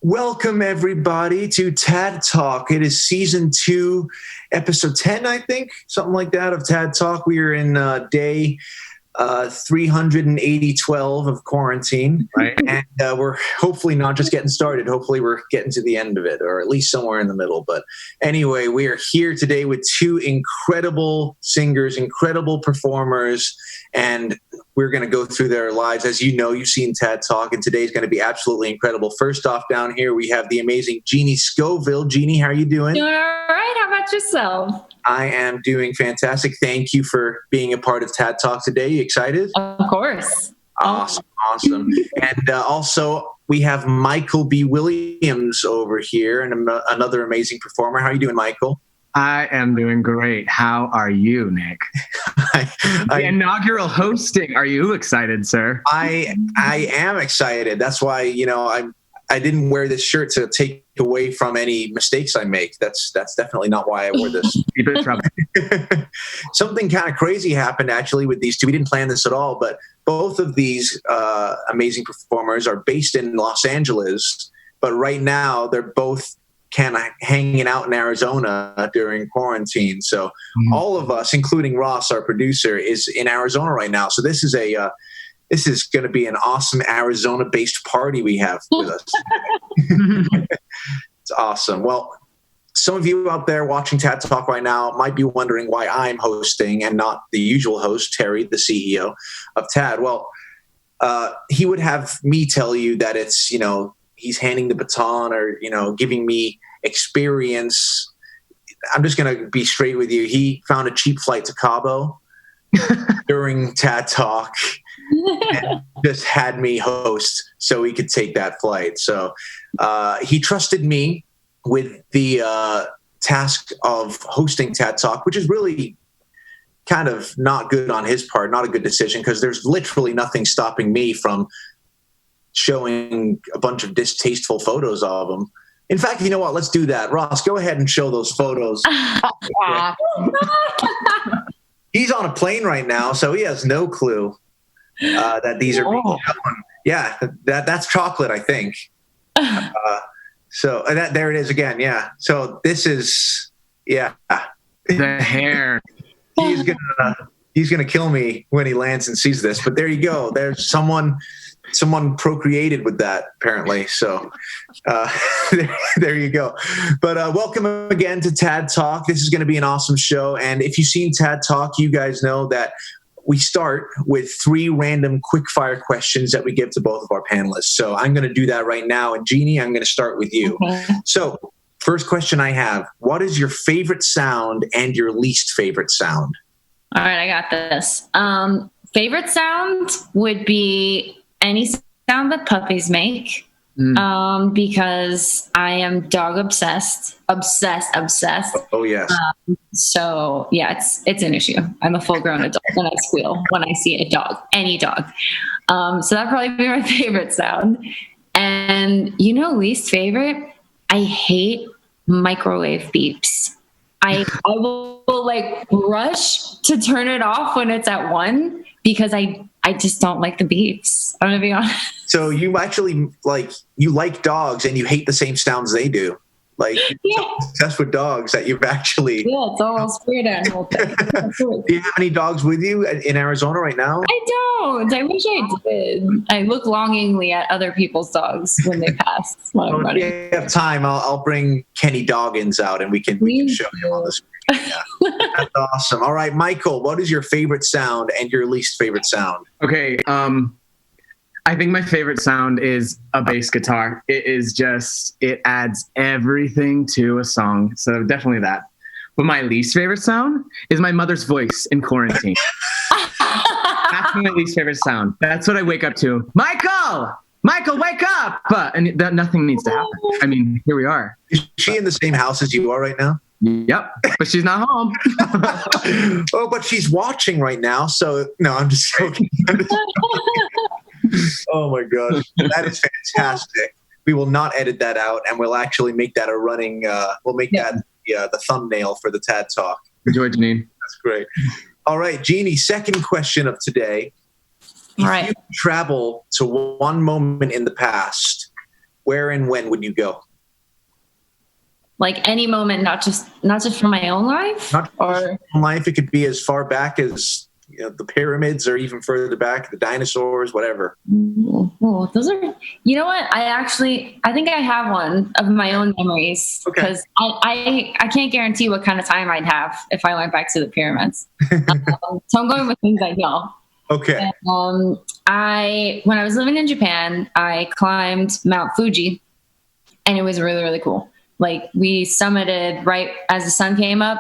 Welcome, everybody, to Tad Talk. It is season 2, episode 10, I think, something like that, of Tad Talk. We are in day 380-12 of quarantine, right? And we're hopefully not just getting started. Hopefully we're getting to the end of it, or at least somewhere in the middle. But anyway, we are here today with 2 incredible singers, incredible performers, and we're going to go through their lives. As you know, you've seen Tad Talk, and today's going to be absolutely incredible. First off, down here, we have the amazing Jini Scoville. Jini, how are you doing? Doing all right. How about yourself? I am doing fantastic. Thank you for being a part of Tad Talk today. You excited? Of course. Awesome. And also, we have Michael B. Williams over here, and another amazing performer. How are you doing, Michael? I am doing great. How are you, Nick? The inaugural hosting. Are you excited, sir? I am excited. That's why, I didn't wear this shirt to take away from any mistakes I make. That's definitely not why I wore this. Keep it trouble. Something kind of crazy happened actually with these 2. We didn't plan this at all, but both of these amazing performers are based in Los Angeles, but right now they're both kind of hanging out in Arizona during quarantine. So all of us, including Ross, our producer, is in Arizona right now. So this is going to be an awesome Arizona-based party we have with us. It's awesome. Well, some of you out there watching Tad Talk right now might be wondering why I'm hosting and not the usual host, Terry, the CEO of Tad. Well, he would have me tell you that it's, he's handing the baton or, giving me experience. I'm just going to be straight with you. He found a cheap flight to Cabo during Tad Talk and just had me host so he could take that flight. So he trusted me with the task of hosting Tad Talk, which is really kind of not good on his part, not a good decision, because there's literally nothing stopping me from showing a bunch of distasteful photos of him. In fact, you know what? Let's do that. Ross, go ahead and show those photos. He's on a plane right now, so he has no clue that these are being shown. Yeah, that's chocolate, I think. So there it is again. Yeah. So this is, the hair. He's gonna kill me when he lands and sees this. But there you go. There's someone procreated with that, apparently. So there you go. But welcome again to Tad Talk. This is going to be an awesome show. And if you've seen Tad Talk, you guys know that we start with 3 random quick-fire questions that we give to both of our panelists. So I'm going to do that right now. And Jini, I'm going to start with you. Okay. So first question I have, what is your favorite sound and your least favorite sound? All right, I got this. Favorite sound would be any sound that puppies make, because I am dog obsessed. Oh yes. So yeah, it's an issue. I'm a full-grown adult and I squeal when I see a dog, any dog. So that'd probably be my favorite sound. And least favorite, I hate microwave beeps. I will rush to turn it off when it's at 1 because I just don't like the beeps. I'm gonna be honest. So you actually you like dogs and you hate the same sounds they do. You're obsessed with dogs that you've actually. Yeah, it's all spirit animal thing. Do you have any dogs with you in Arizona right now? I don't. I wish I did. I look longingly at other people's dogs when they pass. If you have time, I'll bring Kenny Doggins out and we can show him on the screen. Yeah. That's awesome. All right, Michael, what is your favorite sound and your least favorite sound? Okay. I think my favorite sound is a bass guitar. It adds everything to a song. So definitely that. But my least favorite sound is my mother's voice in quarantine. That's my least favorite sound. That's what I wake up to. Michael, wake up! And nothing needs to happen. I mean, here we are. Is she in the same house as you are right now? Yep, but she's not home. Oh, but she's watching right now. So no, I'm just joking. Oh my gosh, that is fantastic. We will not edit that out, and we'll actually make that a running. We'll make that the thumbnail for the Tad Talk. Enjoy, Janine. That's great. All right, Jini. Second question of today. If you travel to one moment in the past, where and when would you go? Like any moment, not just from my own life, Not just life. It could be as far back as the pyramids, or even further back, the dinosaurs, whatever. Oh, those are. You know what? I think I have one of my own memories, because I can't guarantee what kind of time I'd have if I went back to the pyramids. So I'm going with things I know. Okay. And, when I was living in Japan, I climbed Mount Fuji, and it was really, really cool. Like, we summited right as the sun came up,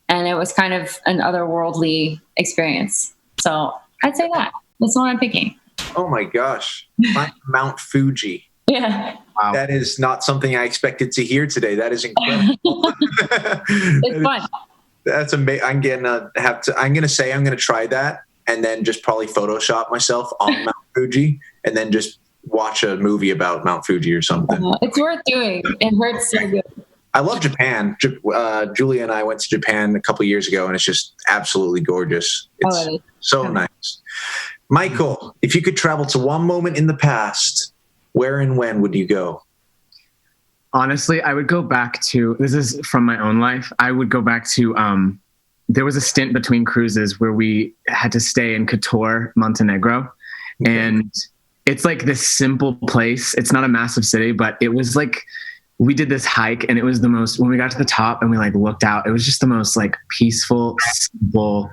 and it was kind of an otherworldly experience. So I'd say that's what I'm picking. Oh my gosh. Mount Fuji. Yeah. Wow. That is not something I expected to hear today. That is incredible. It's fun. That's amazing. I'm going to try that, and then just probably Photoshop myself on Mount Fuji, and then just watch a movie about Mount Fuji or something. It's worth doing. It hurts so good. I love Japan. Julia and I went to Japan a couple of years ago, and it's just absolutely gorgeous. It's so nice. Michael, if you could travel to one moment in the past, where and when would you go? Honestly, I would go back to, this is from my own life, I would go back to, there was a stint between cruises where we had to stay in Kotor, Montenegro. Okay. And it's like this simple place. It's not a massive city, but it was like, we did this hike, and it was the most, when we got to the top and we like looked out, it was just the most like peaceful, simple,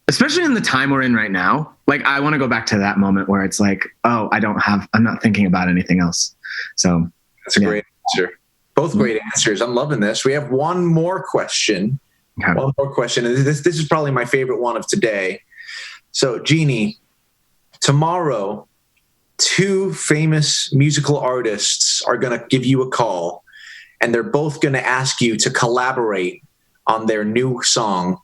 especially in the time we're in right now. Like, I want to go back to that moment where it's like, oh, I'm not thinking about anything else. So that's a great answer. Both great answers. I'm loving this. We have one more question. Okay. One more question. And this is probably my favorite one of today. So, Jini, tomorrow, two famous musical artists are going to give you a call, and they're both going to ask you to collaborate on their new song.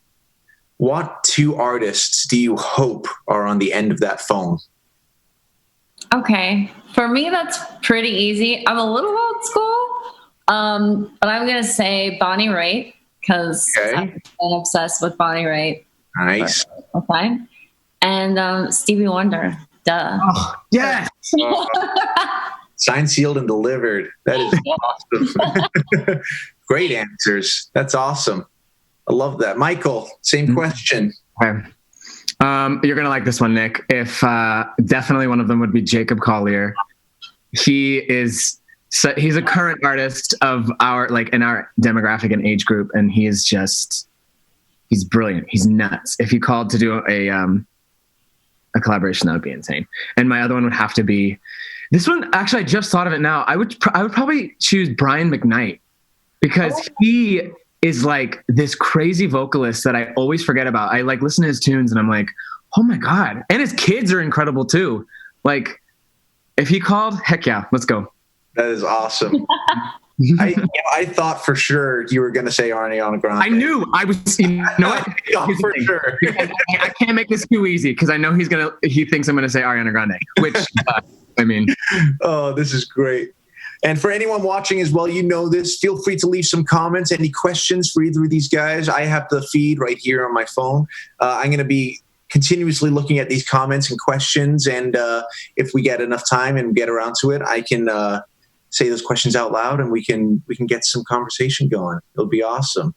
What two artists do you hope are on the end of that phone? Okay. For me, that's pretty easy. I'm a little old school, but I'm going to say Bonnie Raitt, because I've been obsessed with Bonnie Raitt. Nice. Okay. And Stevie Wonder. Duh. Oh, yes. Signed, sealed, and delivered. That is awesome. Great answers. That's awesome. I love that. Michael, same question. Okay. You're going to like this one, Nick. If definitely one of them would be Jacob Collier. He's a current artist of our, like, in our demographic and age group, and he's brilliant. He's nuts. If he called to do a collaboration, that would be insane. And my other one would have to be this one. Actually, I just thought of it now. I would probably choose Brian McKnight, because he is like this crazy vocalist that I always forget about. I like listen to his tunes and I'm like, oh my God. And his kids are incredible too. Like, if he called, heck yeah, let's go. That is awesome. I thought for sure you were going to say Ariana Grande. I knew I was, for sure. I can't make this too easy, because I know he thinks I'm going to say Ariana Grande, which, I mean. Oh, this is great. And for anyone watching as well, you know this, feel free to leave some comments, any questions for either of these guys. I have the feed right here on my phone. I'm going to be continuously looking at these comments and questions. And if we get enough time and get around to it, I can say those questions out loud, and we can get some conversation going. It'll be awesome.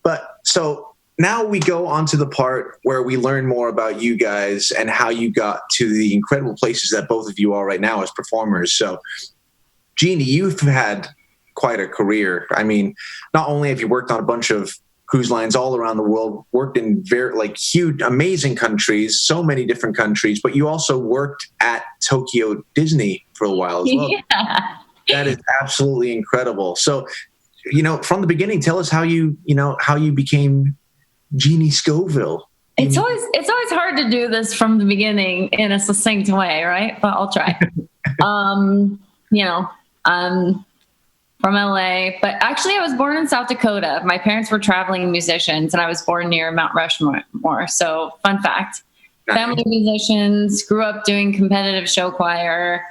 But so now we go on to the part where we learn more about you guys and how you got to the incredible places that both of you are right now as performers. So, Jini, you've had quite a career. I mean, not only have you worked on a bunch of cruise lines all around the world, worked in very huge, amazing countries, so many different countries, but you also worked at Tokyo Disney for a while as well. Yeah. That is absolutely incredible. So, from the beginning, tell us how you became Jini Scoville. It's always hard to do this from the beginning in a succinct way, right? But I'll try. I'm from LA, but actually I was born in South Dakota. My parents were traveling musicians, and I was born near Mount Rushmore. So, fun fact, family musicians, grew up doing competitive show choir,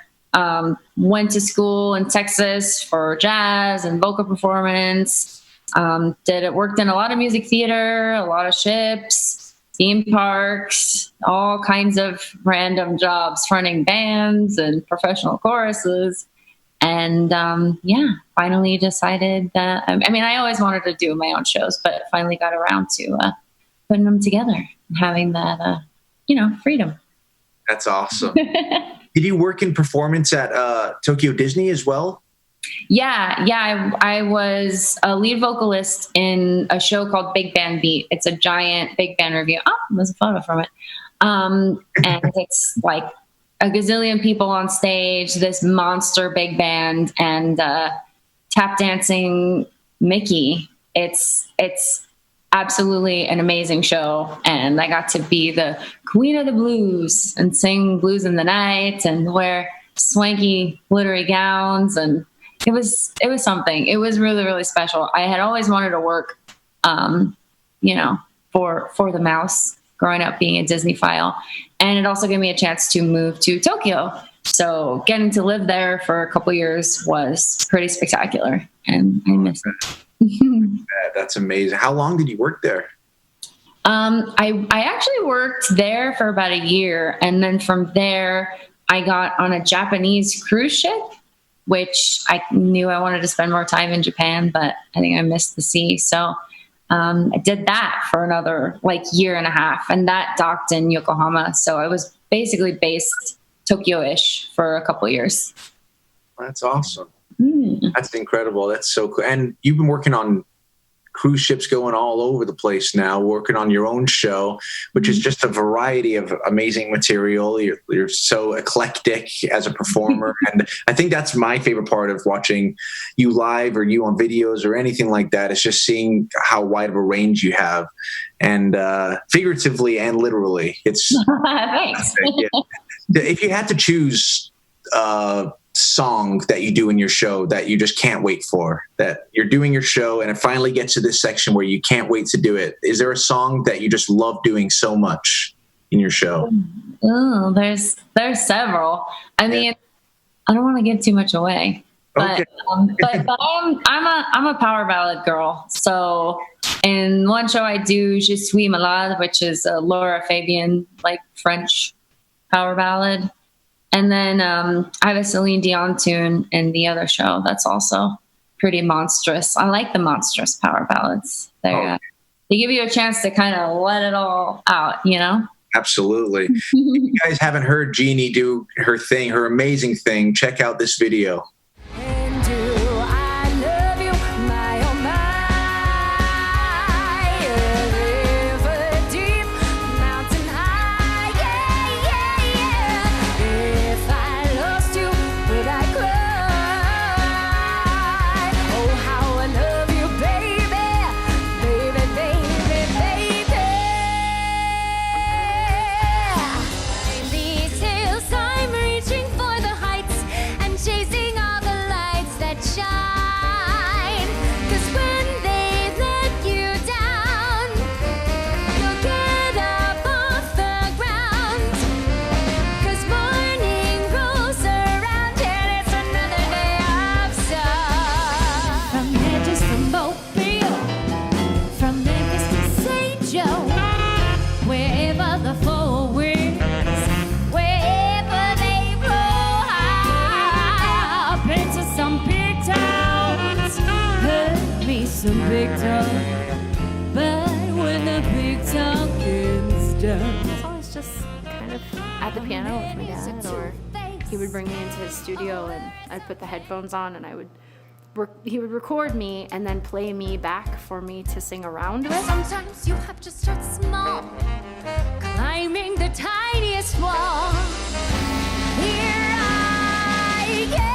went to school in Texas for jazz and vocal performance, worked in a lot of music theater, a lot of ships, theme parks, all kinds of random jobs, running bands and professional choruses. And finally decided that, I mean, I always wanted to do my own shows, but finally got around to putting them together and having that, freedom. That's awesome. Did you work in performance at Tokyo Disney as well? Yeah. I was a lead vocalist in a show called Big Band Beat. It's a giant big band review. Oh, there's a photo from it. And it's like a gazillion people on stage, this monster big band, and tap dancing Mickey. It's absolutely an amazing show. And I got to be the queen of the blues and sing Blues in the Night and wear swanky glittery gowns. And it was something. It was really, really special. I had always wanted to work, for the mouse growing up being a Disney-phile. And it also gave me a chance to move to Tokyo. So getting to live there for a couple years was pretty spectacular. And I missed it. That's amazing. How long did you work there? I actually worked there for about a year. And then from there, I got on a Japanese cruise ship, which I knew I wanted to spend more time in Japan, but I think I missed the sea. So I did that for another year and a half, and that docked in Yokohama. So I was basically based Tokyo-ish for a couple of years. That's awesome. That's incredible. That's so cool. And you've been working on cruise ships going all over the place now, working on your own show, which is just a variety of amazing material. You're so eclectic as a performer. And I think that's my favorite part of watching you live or you on videos or anything like that. It's just seeing how wide of a range you have, and figuratively and literally. It's Thanks. If you had to choose song that you do in your show that you just can't wait for, that you're doing your show and it finally gets to this section where you can't wait to do it, is there a song that you just love doing so much in your show? Oh, there's several. I mean, I don't want to give too much away, but okay. but I'm a power ballad girl. So in one show I do Je suis malade, which is a Laura Fabian French power ballad. And then I have a Celine Dion tune in the other show that's also pretty monstrous. I like the monstrous power ballads. They give you a chance to kind of let it all out, Absolutely. If you guys haven't heard Jini do her thing, her amazing thing, check out this video. Some big talk, but when the big talk is done. I was just kind of at the piano with my dad, or he would bring me into his studio and I'd put the headphones on and he would record me and then play me back for me to sing around with. Sometimes you have to start small, climbing the tiniest wall. Here I am.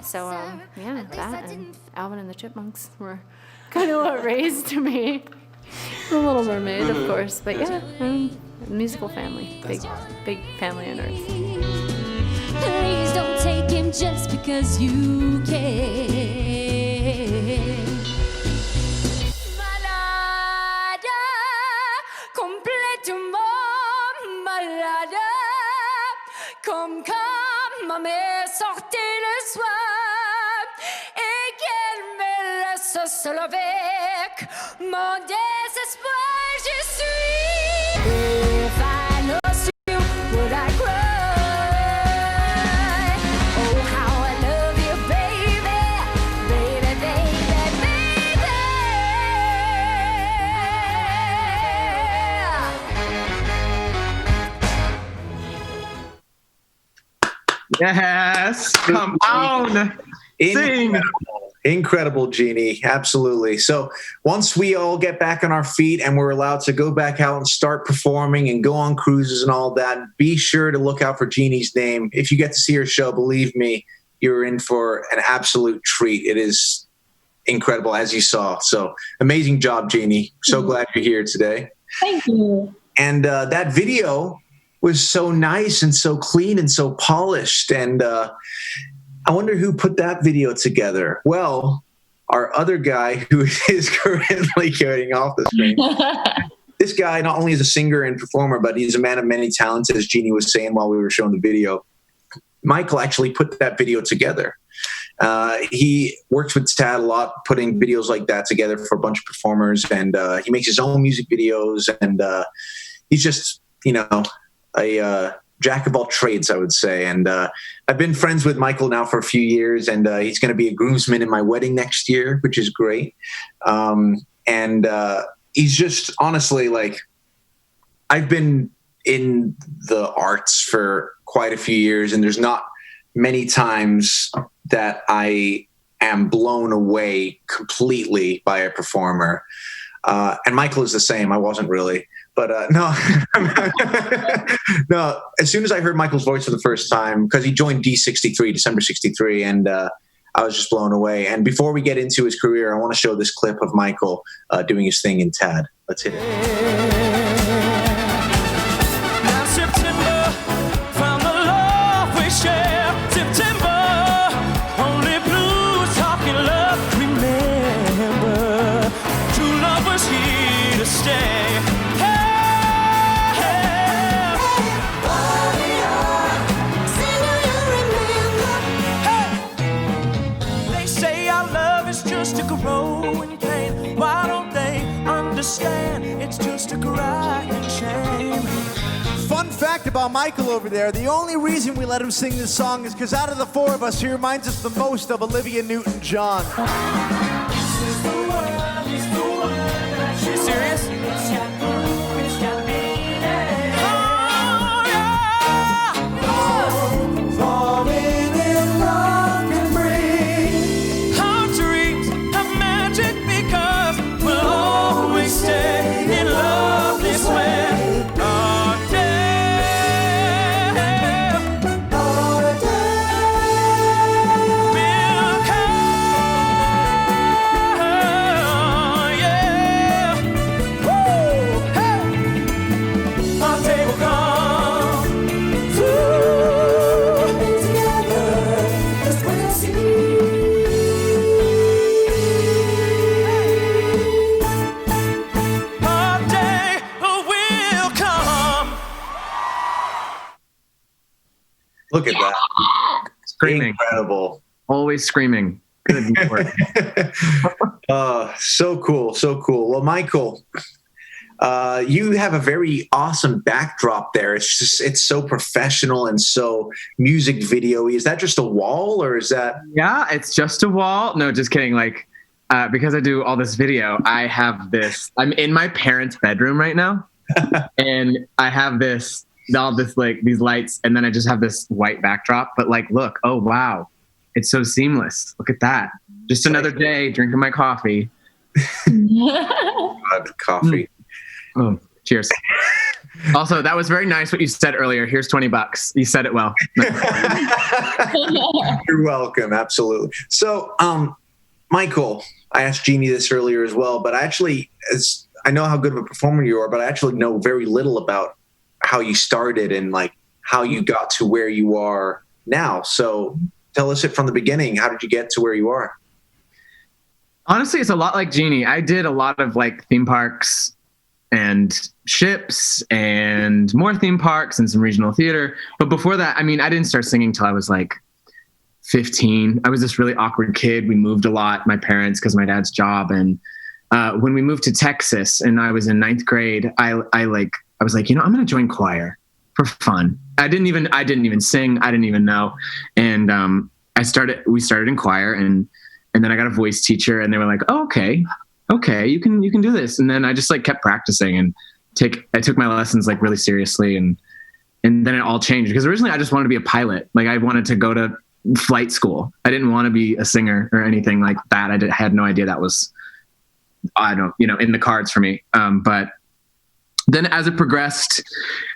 So, that and Alvin and the Chipmunks were kind of what raised me. The Little Mermaid, of course, but musical family, big family on Earth. Please don't take him just because you can. Balada, completo balada, Comme quand ma mère sortait le soir et qu'elle me laisse seule avec mon désespoir, je suis. If I lost you, would I cry? Oh, how I love you, baby, baby, baby, baby. Yes, come on, sing. Incredible, Jini. Absolutely. So once we all get back on our feet and we're allowed to go back out and start performing and go on cruises and all that, be sure to look out for Jini's name. If you get to see her show, believe me, you're in for an absolute treat. It is incredible, as you saw. So amazing job, Jini. So glad you're here today. Thank you. And that video was so nice and so clean and so polished. And I wonder who put that video together. Well, our other guy who is currently getting off the screen. This guy not only is a singer and performer, but he's a man of many talents, as Jini was saying while we were showing the video. Michael actually put that video together. He works with Tad a lot, putting videos like that together for a bunch of performers, and he makes his own music videos, and he's just, a jack of all trades, I would say. And I've been friends with Michael now for a few years, and he's going to be a groomsman in my wedding next year, which is great. And he's just honestly, like, I've been in the arts for quite a few years, and there's not many times that I am blown away completely by a performer. And Michael is the same. I wasn't really. But no, no. As soon as I heard Michael's voice for the first time, because he joined D63, December 63, and I was just blown away. And before we get into his career, I want to show this clip of Michael doing his thing in Tad. Let's hit it. It's just a crying shame. Fun fact about Michael over there, the only reason we let him sing this song is because out of the four of us, he reminds us the most of Olivia Newton-John. You serious? Look at that. Screaming. Incredible. Always screaming. Good work. So cool. So cool. Well, Michael, you have a very awesome backdrop there. It's so professional and so music video-y. Is that just a wall or is that? Yeah, it's just a wall. No, just kidding. Like, because I do all this video, I have this, I'm in my parents' bedroom right now. And I have all this, like, these lights, and then I just have this white backdrop. But like, look, oh wow, it's so seamless. Look at that. Just another day drinking my coffee. Coffee. Oh, cheers. Also, that was very nice what you said earlier. Here's $20. You said it well. You're welcome. Absolutely. So, Michael, I asked Jini this earlier as well, but I know how good of a performer you are, but I actually know very little about how you started and like how you got to where you are now. So tell us it from the beginning. How did you get to where you are? Honestly, it's a lot like Jini. I did a lot of like theme parks and ships and more theme parks and some regional theater. But before that, I mean, I didn't start singing till I was like 15. I was this really awkward kid. We moved a lot, my parents, because of my dad's job. And when we moved to Texas and I was in 9th grade, I was like, I'm going to join choir for fun. I didn't even sing. I didn't even know. And we started in choir, and then I got a voice teacher, and they were like, oh, okay, you can do this. And then I just like kept practicing, and I took my lessons like really seriously. And then it all changed, because originally I just wanted to be a pilot. Like, I wanted to go to flight school. I didn't want to be a singer or anything like that. I had no idea that was, in the cards for me. But then as it progressed,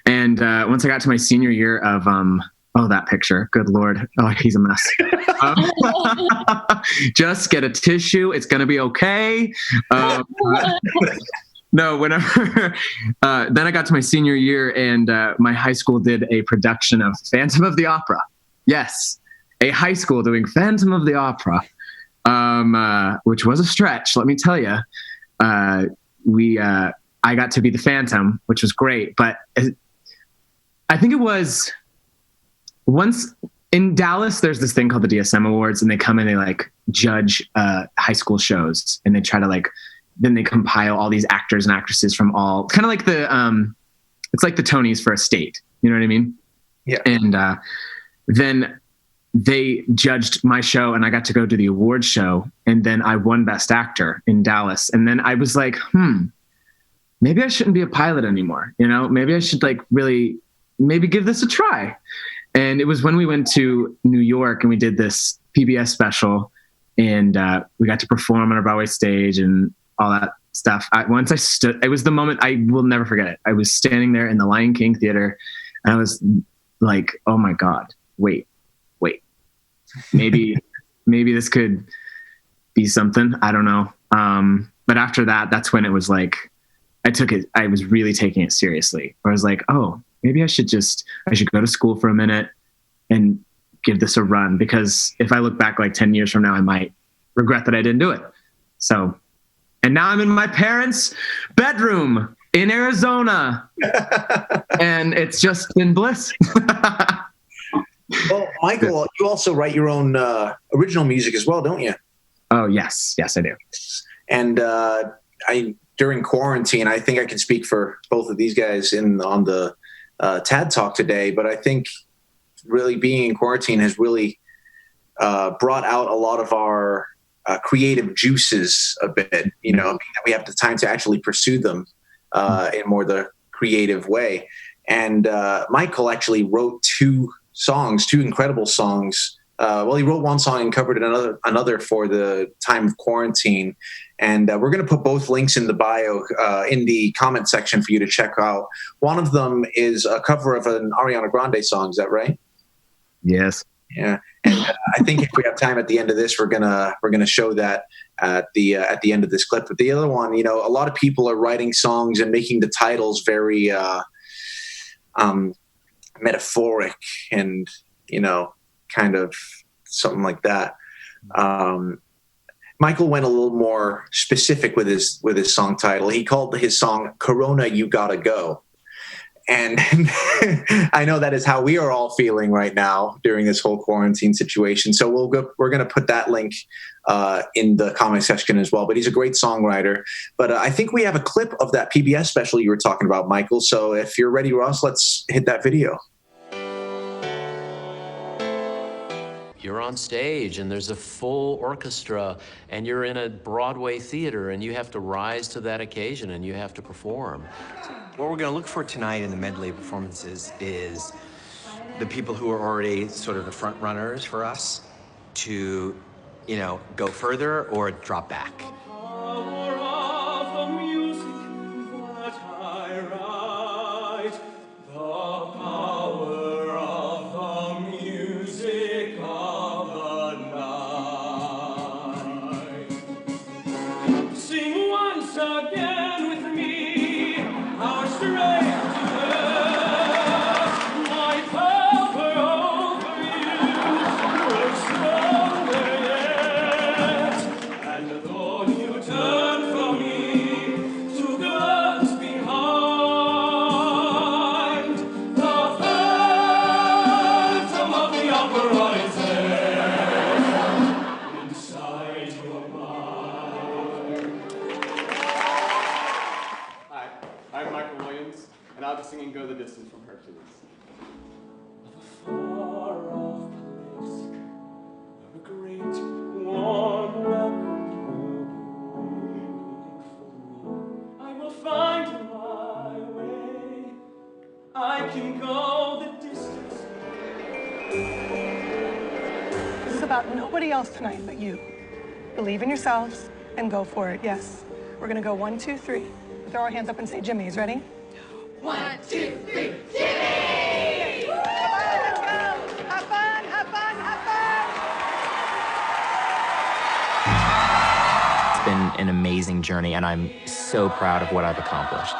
and once I got to my senior year of, that picture, good Lord. Oh, he's a mess. Just get a tissue. It's going to be okay. No, whenever, then I got to my senior year, and my high school did a production of Phantom of the Opera. Yes, a high school doing Phantom of the Opera, which was a stretch, let me tell you. I got to be the Phantom, which was great. But I think it was once in Dallas, there's this thing called the DSM Awards, and they come and they like judge high school shows, and they try to then they compile all these actors and actresses from all kind of like it's like the Tonys for a state. You know what I mean? Yeah. And then they judged my show, and I got to go to the award show, and then I won Best Actor in Dallas. And then I was like, maybe I shouldn't be a pilot anymore. Maybe I should maybe give this a try. And it was when we went to New York, and we did this PBS special, and we got to perform on a Broadway stage and all that stuff. It was the moment, I will never forget it. I was standing there in the Lion King theater, and I was like, oh my God, wait, maybe this could be something. I don't know. But after that, that's when it was like, I was really taking it seriously. I was like, oh, maybe I should go to school for a minute and give this a run, because if I look back like 10 years from now, I might regret that I didn't do it. So, and now I'm in my parents' bedroom in Arizona, and it's just been bliss. Well, Michael, you also write your own original music as well, don't you? Oh, yes, I do. And during quarantine, I think I can speak for both of these guys on the TAD Talk today, but I think really being in quarantine has really brought out a lot of our creative juices a bit. We have the time to actually pursue them in more the creative way. And Michael actually wrote two incredible songs. He wrote one song and covered another for the time of quarantine. And we're going to put both links in the bio, in the comment section for you to check out. One of them is a cover of an Ariana Grande song. Is that right? Yes. Yeah. And I think if we have time at the end of this, we're gonna show that at the end of this clip. But the other one, a lot of people are writing songs and making the titles very metaphoric and kind of something like that. Michael went a little more specific with his song title. He called his song "Corona, You Gotta Go." And I know that is how we are all feeling right now during this whole quarantine situation. So we're going to put that link in the comment section as well. But he's a great songwriter. But I think we have a clip of that PBS special you were talking about, Michael. So if you're ready, Ross, let's hit that video. You're on stage and there's a full orchestra and you're in a Broadway theater and you have to rise to that occasion and you have to perform. What we're going to look for tonight in the medley performances is the people who are already sort of the front runners for us to, go further or drop back. Now to singing Go the Distance from Hercules. Of a far-off place, where a great warm welcome will be waiting for me. I will find my way. I can go the distance. This is about nobody else tonight but you. Believe in yourselves and go for it, yes. We're gonna go 1, 2, 3. Throw our hands up and say Jimmy's. Ready? 1, 2, 3, Jimmy! Let's go! Have fun, have fun, have fun! It's been an amazing journey, and I'm so proud of what I've accomplished.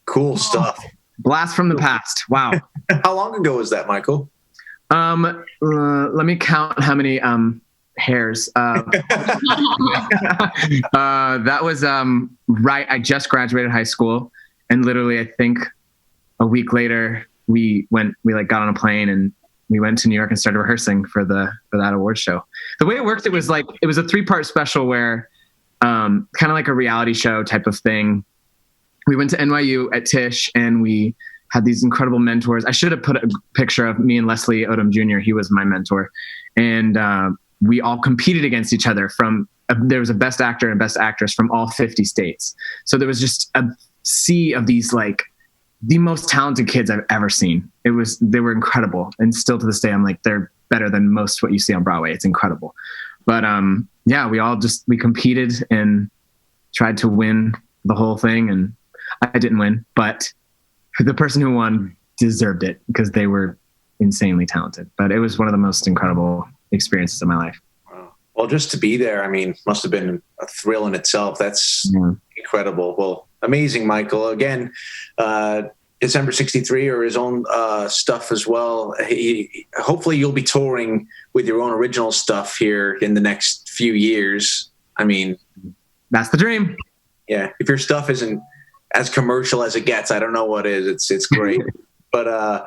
Cool stuff. Blast from the past. Wow. How long ago was that, Michael? Let me count how many hairs. That was right. I just graduated high school, and literally, I think a week later, we got on a plane and we went to New York and started rehearsing for that award show. The way it worked, it was a 3-part special where kind of like a reality show type of thing. We went to NYU at Tisch, and we had these incredible mentors. I should have put a picture of me and Leslie Odom Jr. He was my mentor. And we all competed against each other there was a best actor and best actress from all 50 states. So there was just a sea of these, like, the most talented kids I've ever seen. They were incredible. And still to this day, I'm like, they're better than most what you see on Broadway. It's incredible. But yeah, we competed and tried to win the whole thing. And I didn't win, but the person who won deserved it because they were insanely talented. But it was one of the most incredible experiences of my life. Wow. Well, just to be there, I mean, must have been a thrill in itself. That's incredible. Well, amazing, Michael. Again, December 63 or his own stuff as well. Hopefully you'll be touring with your own original stuff here in the next few years. I mean, that's the dream. Yeah. If your stuff isn't as commercial as it gets, I don't know what is. It's great. But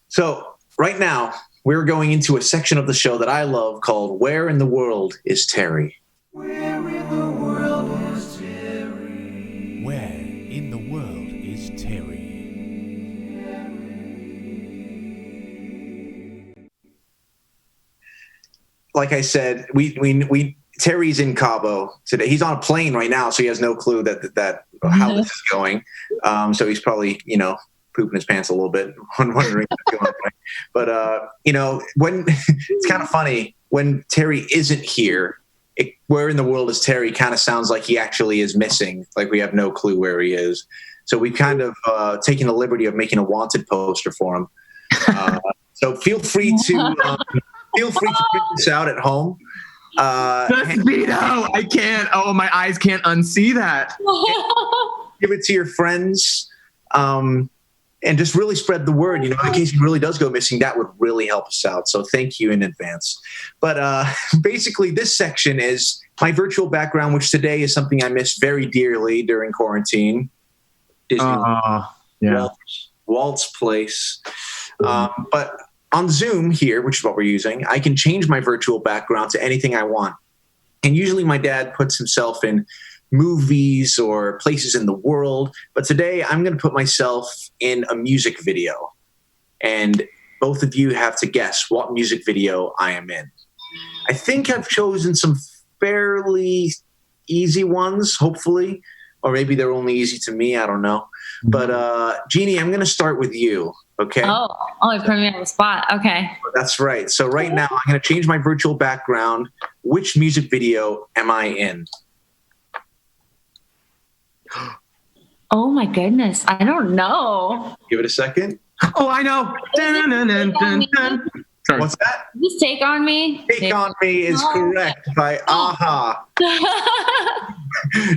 so right now we're going into a section of the show that I love called Where in the World is Terry? Where in the world is Terry? Where in the world is Terry? Like I said, we Terry's in Cabo today. He's on a plane right now, so he has no clue that how this is going. So he's probably, pooping his pants a little bit, wondering what's going on. But when it's kind of funny when Terry isn't here. Where in the world is Terry? Kind of sounds like he actually is missing. Like we have no clue where he is. So we've kind of taken the liberty of making a wanted poster for him. So feel free to print this out at home. Vito, I can't. Oh, my eyes can't unsee that. Give it to your friends, and just really spread the word. In case he really does go missing, that would really help us out. So thank you in advance. But basically, this section is my virtual background, which today is something I miss very dearly during quarantine. Disneyland, Walt's Place, but. On Zoom here, which is what we're using, I can change my virtual background to anything I want. And usually my dad puts himself in movies or places in the world. But today I'm going to put myself in a music video. And both of you have to guess what music video I am in. I think I've chosen some fairly easy ones, hopefully. Or maybe they're only easy to me. I don't know. But Jini, I'm going to start with you. Okay. Oh, you put me on the spot. Okay. That's right. So right now I'm going to change my virtual background. Which music video am I in? Oh my goodness. I don't know. Give it a second. Oh, I know. Sorry. What's that? Just Take On Me. Take On Me is correct by Aha.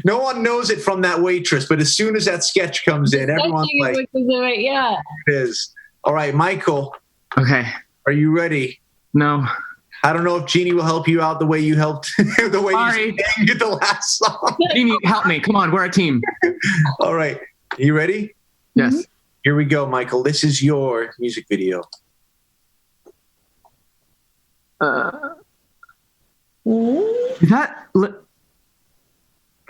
No one knows it from that waitress, but as soon as that sketch comes in, everyone's like, yeah. It is. All right, Michael. Okay. Are you ready? No. I don't know if Jini will help you out the way you helped the way Sorry. you did the last song. Jini, help me. Come on, we're a team. All right. You ready? Yes. Here we go, Michael. This is your music video. Is that... I'm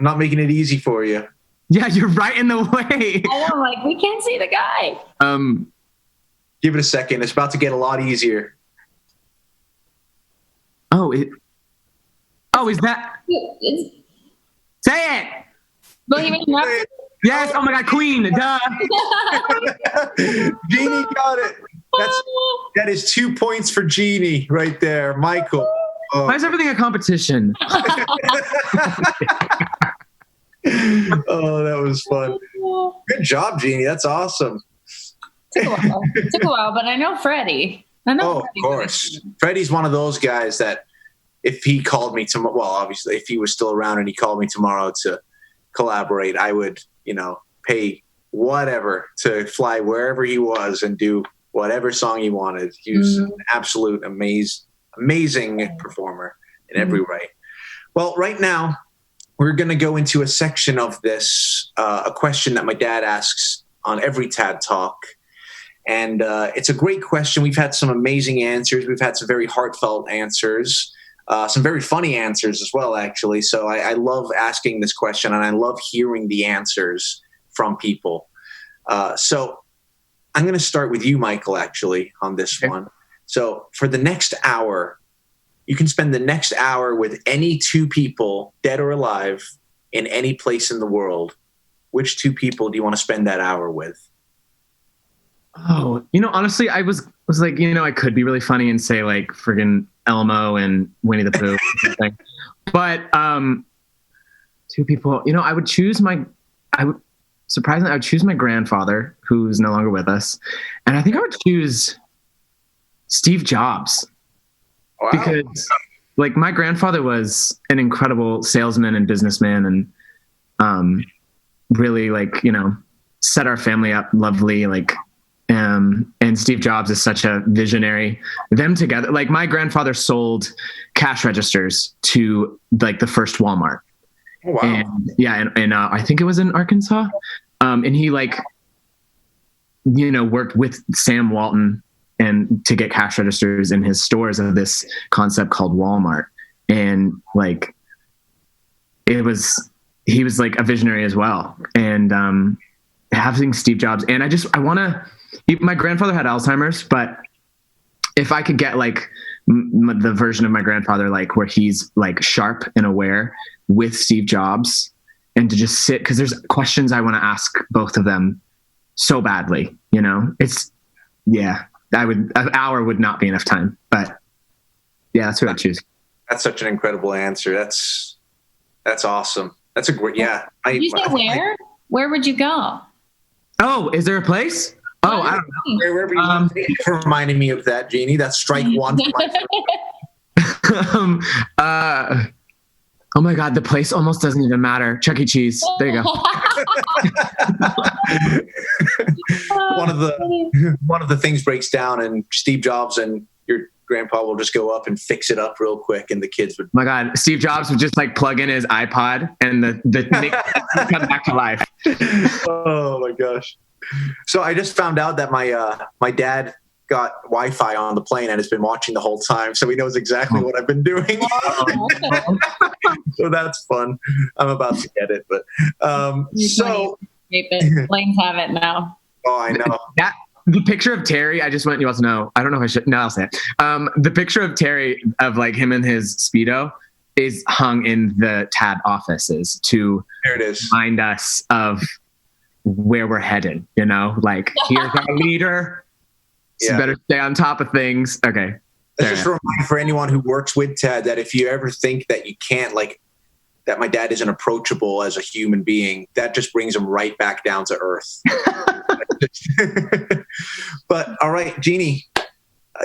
not making it easy for you. Yeah, you're right in the way. I know, like, we can't see the guy. Give it a second. It's about to get a lot easier. Is that... Say it! Bohemian Rhapsody? Yes, oh my God, Queen, duh. Jini got it. That is 2 points for Jini right there. Michael. Why is everything a competition? Oh, that was fun. Good job, Jini. That's awesome. Took a while, but I know Freddie. Of course. Freddie's one of those guys that if he called me tomorrow, well, obviously, if he was still around and he called me tomorrow to collaborate, I would, pay whatever to fly wherever he was and do whatever song he wanted. He was an absolute amazing performer in every way. Well, right now, we're going to go into a section of this, a question that my dad asks on every TAD Talk. And it's a great question. We've had some amazing answers. We've had some very heartfelt answers, some very funny answers as well, actually. So I love asking this question, and I love hearing the answers from people. So I'm going to start with you, Michael, actually, on this one. So for the next hour, you can spend the next hour with any two people, dead or alive, in any place in the world. Which two people do you want to spend that hour with? Oh, honestly, I was like, I could be really funny and say like friggin' Elmo and Winnie the Pooh or something. But two people, I would choose my grandfather, who's no longer with us. And I think I would choose Steve Jobs. Wow. Because like my grandfather was an incredible salesman and businessman and really like, set our family up lovely, like, and Steve Jobs is such a visionary. Them together, like my grandfather sold cash registers to like the first Walmart. Oh, wow. And I think it was in Arkansas. And he like, worked with Sam Walton and to get cash registers in his stores of this concept called Walmart. And like, he was like a visionary as well. And having Steve Jobs, and my grandfather had Alzheimer's, but if I could get like the version of my grandfather, like where he's like sharp and aware with Steve Jobs, and to just sit, because there's questions I want to ask both of them so badly, an hour would not be enough time, but yeah, that's who I'd choose. That's such an incredible answer. That's awesome. That's a great, yeah. Did you say where? Where would you go? Oh, is there a place? Oh, I don't know. Wherever you want. Thanks for reminding me of that, Jini. That's strike one. Oh my God, the place almost doesn't even matter. Chuck E. Cheese. There you go. One of the things breaks down, and Steve Jobs and your grandpa will just go up and fix it up real quick, and the kids would. Oh my God, Steve Jobs would just like plug in his iPod, and the Nick would come back to life. Oh my gosh! So I just found out that my dad got Wi-Fi on the plane and has been watching the whole time, so he knows exactly what I've been doing. So that's fun. I'm about to get it, but so Planes have it now. Oh, I know. The picture of Terry, I just want you all to know. I don't know if I should. No, I'll say it. The picture of Terry of like him in his Speedo is hung in the TAD offices to remind us of where we're headed. Like here's our leader. So better stay on top of things. Okay. That's just a reminder for anyone who works with TAD that if you ever think that you can't, like, that my dad isn't approachable as a human being, that just brings him right back down to earth. But all right, Jini,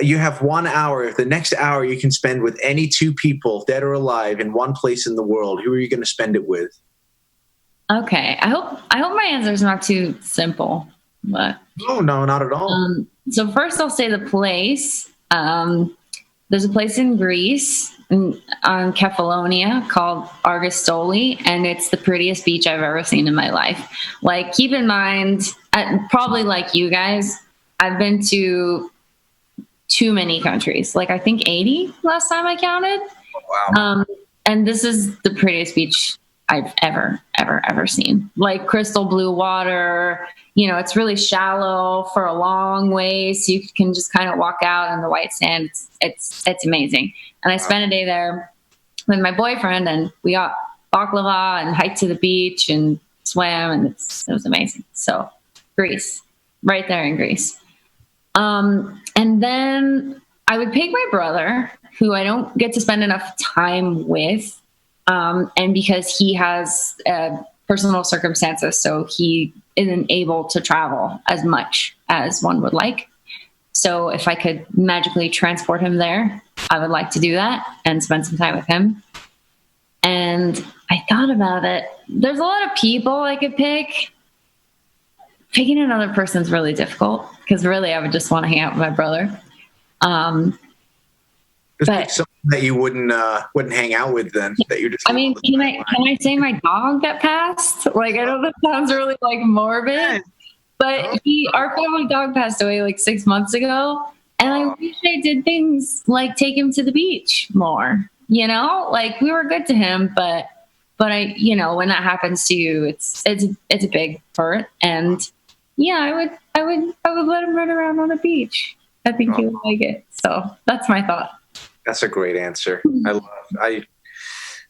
you have 1 hour. If the next hour you can spend with any two people, dead or alive, in one place in the world, who are you going to spend it with? Okay. I hope my answer is not too simple, but no, not at all. So first I'll say the place. The there's a place in Greece on Kefalonia called Argostoli, and it's the prettiest beach I've ever seen in my life. Like, keep in mind, probably like you guys, I've been to too many countries. Like, I think 80 last time I counted. Wow. And this is the prettiest beach I've ever seen. Like, crystal blue water, it's really shallow for a long way. So you can just kind of walk out on the white sand. It's amazing. And I spent a day there with my boyfriend, and we got baklava and hiked to the beach and swam, and it was amazing. So Greece, right there in Greece. And then I would pick my brother, who I don't get to spend enough time with. And because he has personal circumstances, so he isn't able to travel as much as one would like. So if I could magically transport him there, I would like to do that and spend some time with him. And I thought about it. There's a lot of people I could pick. Picking another person's really difficult, because really I would just want to hang out with my brother. But something that you wouldn't hang out with then, that you just. I mean, can I say my dog that passed? Like, I know that sounds really like morbid, but our family dog passed away like 6 months ago, and I wish I did things like take him to the beach more. Like, we were good to him, but I, when that happens to you, it's a big hurt. And yeah, I would let him run around on the beach. I think he would like it. So that's my thought. That's a great answer.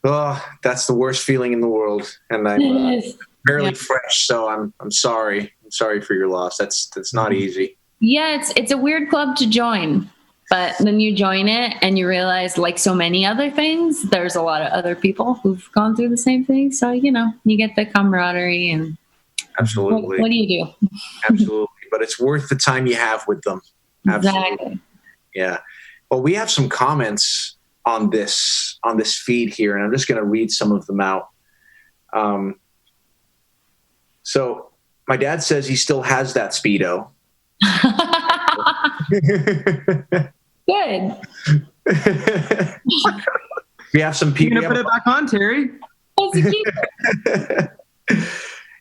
That's the worst feeling in the world, and I'm barely fresh, so I'm sorry. I'm sorry for your loss. That's not easy. Yeah, it's a weird club to join, but then you join it and you realize, like so many other things, there's a lot of other people who've gone through the same thing. So you get the camaraderie and absolutely. What do you do? Absolutely, but it's worth the time you have with them. Absolutely. Exactly. Yeah. Well, we have some comments on this feed here, and I'm just going to read some of them out. So my dad says he still has that Speedo. Good. We have some people. You're going to put it back on, Terry.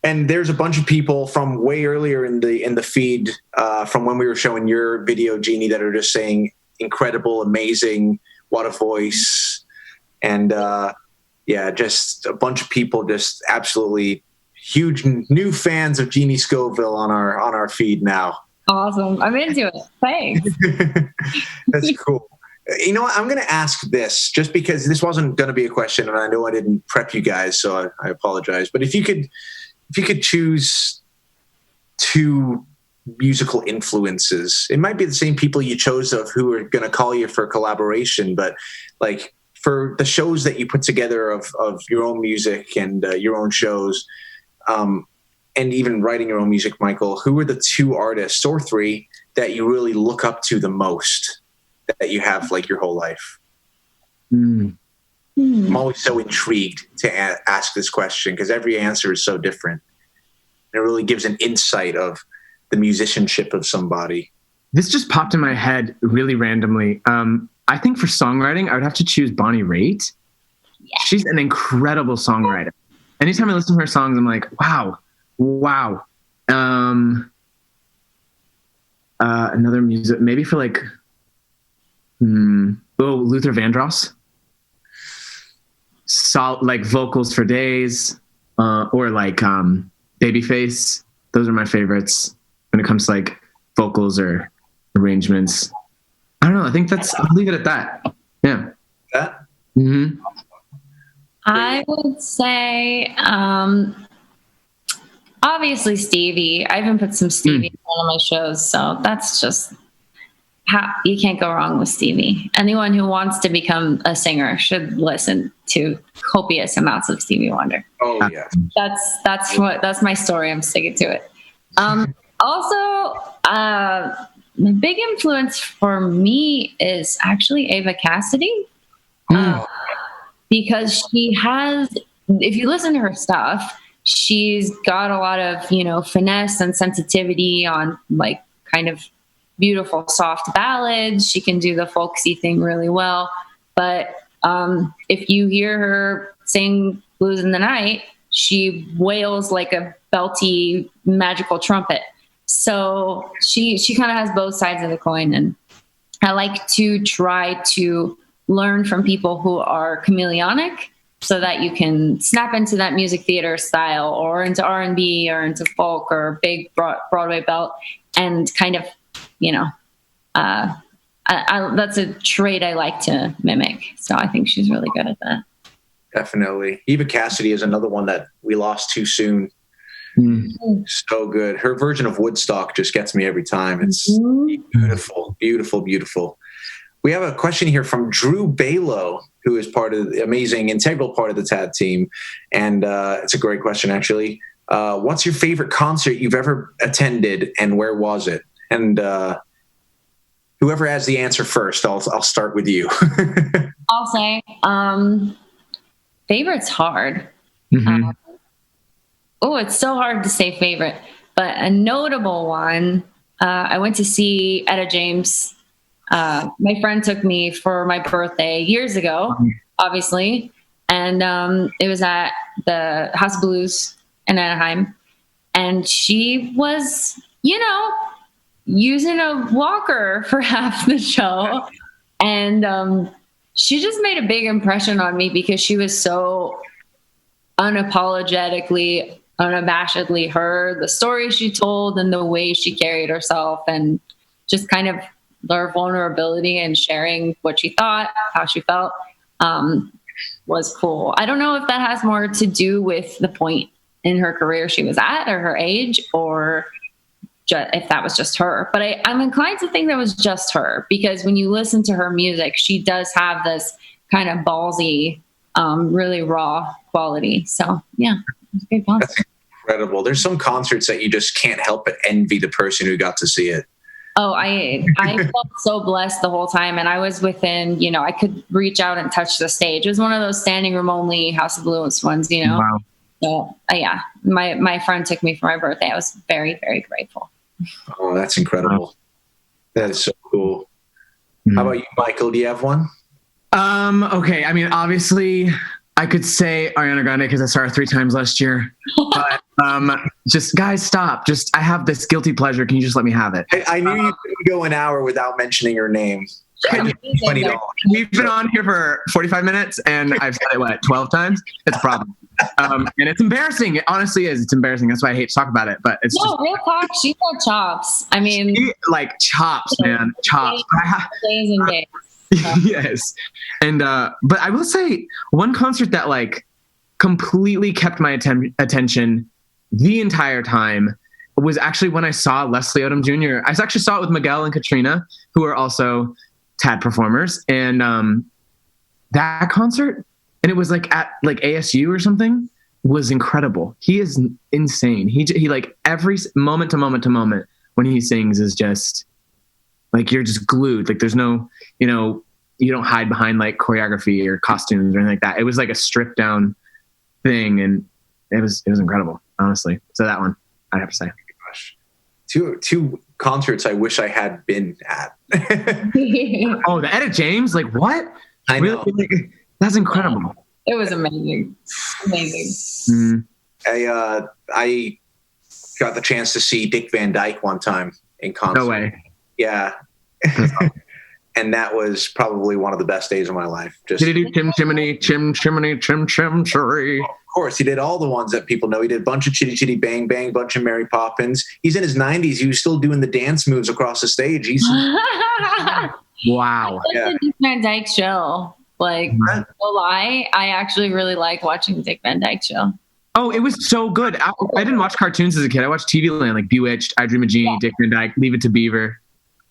And there's a bunch of people from way earlier in the feed, from when we were showing your video, Jini, that are just saying incredible, amazing, what a voice. And just a bunch of people, just absolutely huge new fans of Jini Scoville on our feed now. Awesome. I'm into it. Thanks. That's cool. You know what? I'm going to ask this, just because this wasn't going to be a question, and I know I didn't prep you guys, so I apologize. But if you could choose two musical influences, it might be the same people you chose of who are going to call you for a collaboration, but like for the shows that you put together of your own music and your own shows, and even writing your own music, Michael, who are the two artists or three that you really look up to the most, that you have like your whole life? I'm always so intrigued to ask this question, because every answer is so different. It really gives an insight of the musicianship of somebody. This just popped in my head really randomly. I think for songwriting, I would have to choose Bonnie Raitt. Yeah. She's an incredible songwriter. Anytime I listen to her songs, I'm like, wow. Another music, maybe for like, Luther Vandross. Like vocals for days, or like Babyface. Those are my favorites when it comes to like vocals or arrangements. I don't know. I think I'll leave it at that. Yeah. That? Mm-hmm. I would say, obviously Stevie. I even put some Stevie in one of my shows, so that's just you can't go wrong with Stevie. Anyone who wants to become a singer should listen to copious amounts of Stevie Wonder. Oh yeah. That's my story. I'm sticking to it. Also, the big influence for me is actually Ava Cassidy. Because she has, if you listen to her stuff, she's got a lot of, finesse and sensitivity on like kind of beautiful, soft ballads. She can do the folksy thing really well. But if you hear her sing Blues in the Night, she wails like a belty magical trumpet. So she kind of has both sides of the coin. And I like to try to learn from people who are chameleonic so that you can snap into that music theater style or into R&B or into folk or big Broadway belt and kind of, that's a trait I like to mimic. So I think she's really good at that. Definitely. Eva Cassidy is another one that we lost too soon. So good. Her version of Woodstock just gets me every time. It's beautiful, beautiful, beautiful. We have a question here from Drew Balo, who is part of the amazing, integral part of the TAD team. And it's a great question, actually. What's your favorite concert you've ever attended and where was it? And whoever has the answer first, I'll start with you. I'll say favorite's hard. It's so hard to say favorite, but a notable one, I went to see Etta James. My friend took me for my birthday years ago, obviously. And it was at the House of Blues in Anaheim. And she was, using a walker for half the show. And she just made a big impression on me because she was so unabashedly her, the story she told and the way she carried herself and just kind of her vulnerability and sharing what she thought, how she felt, was cool. I don't know if that has more to do with the point in her career she was at or her age or if that was just her, but I'm inclined to think that was just her because when you listen to her music, she does have this kind of ballsy, really raw quality. So yeah, it's a good concert. That's incredible. There's some concerts that you just can't help but envy the person who got to see it. Oh, I felt so blessed the whole time. And I was within, I could reach out and touch the stage. It was one of those standing room only House of Blues ones, Wow. So yeah, my friend took me for my birthday. I was very, very grateful. Oh, that's incredible. That is so cool. How about you, Michael? Do you have one? Okay. I mean, obviously I could say Ariana Grande because I saw her 3 times last year, but just guys, stop. I have this guilty pleasure. Can you just let me have it? I knew you couldn't go an hour without mentioning her name. $20. We've been on here for 45 minutes and I've said it, 12 times? It's a problem. And it's embarrassing. It honestly is. It's embarrassing. That's why I hate to talk about it, but it's just real talk. She's got chops. I mean, chops, man. Chops. Days and days. Yes. And, but I will say one concert that completely kept my attention the entire time was actually when I saw Leslie Odom Jr. I actually saw it with Miguel and Katrina, who are also TAD performers. And, that concert, and it was at ASU or something, was incredible. He is insane. He every moment to moment to moment when he sings is just you're just glued. There's no, you don't hide behind choreography or costumes or anything like that. It was a stripped down thing. And it was incredible, honestly. So that one I'd have to say. Gosh. Two concerts I wish I had been at. Oh, the Etta James? What? I know. Really? That's incredible. It was amazing. Mm-hmm. I got the chance to see Dick Van Dyke one time in concert. No way. Yeah. And that was probably one of the best days of my life. Did he do Chim Chimney, Chim Chimney, Chim Chim Cherry? Of course, he did all the ones that people know. He did a bunch of Chitty Chitty Bang Bang, bunch of Mary Poppins. He's in his 90s. He was still doing the dance moves across the stage. Wow. The Dick Van Dyke Show. No lie, I actually really like watching the Dick Van Dyke Show. Oh, it was so good. I didn't watch cartoons as a kid. I watched TV Land, Bewitched, I Dream of Jeannie, Dick Van Dyke, Leave It to Beaver,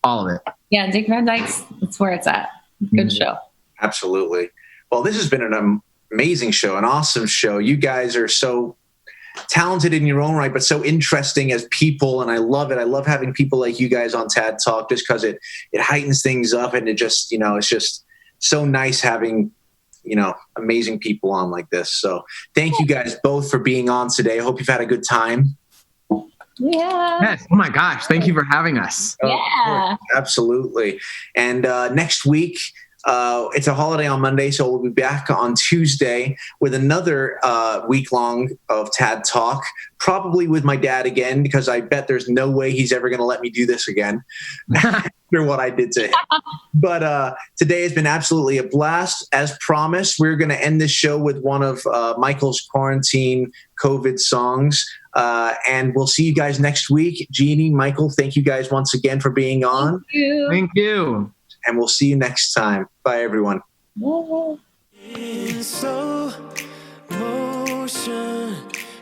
all of it. Yeah, Dick Van Dyke's, that's where it's at. Good show. Absolutely. Well, this has been an amazing show, an awesome show. You guys are so talented in your own right, but so interesting as people, and I love it. I love having people like you guys on TAD Talk just because it heightens things up, and it just, it's just so nice having, amazing people on like this. So thank you guys both for being on today. I hope you've had a good time. Yeah. Yes. Oh my gosh. Thank you for having us. Yeah. Absolutely. And next week, it's a holiday on Monday, so we'll be back on Tuesday with another week long of Tad Talk, probably with my dad again, because I bet there's no way he's ever going to let me do this again after what I did to him. But today has been absolutely a blast. As promised, we're going to end this show with one of Michael's quarantine COVID songs. And we'll see you guys next week. Jini, Michael, thank you guys once again for being on. Thank you. And we'll see you next time. Bye, everyone. In slow motion,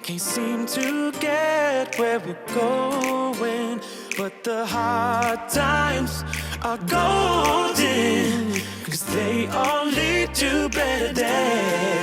can't seem to get where we're going, but the hard times are golden, 'cause they all lead to better days.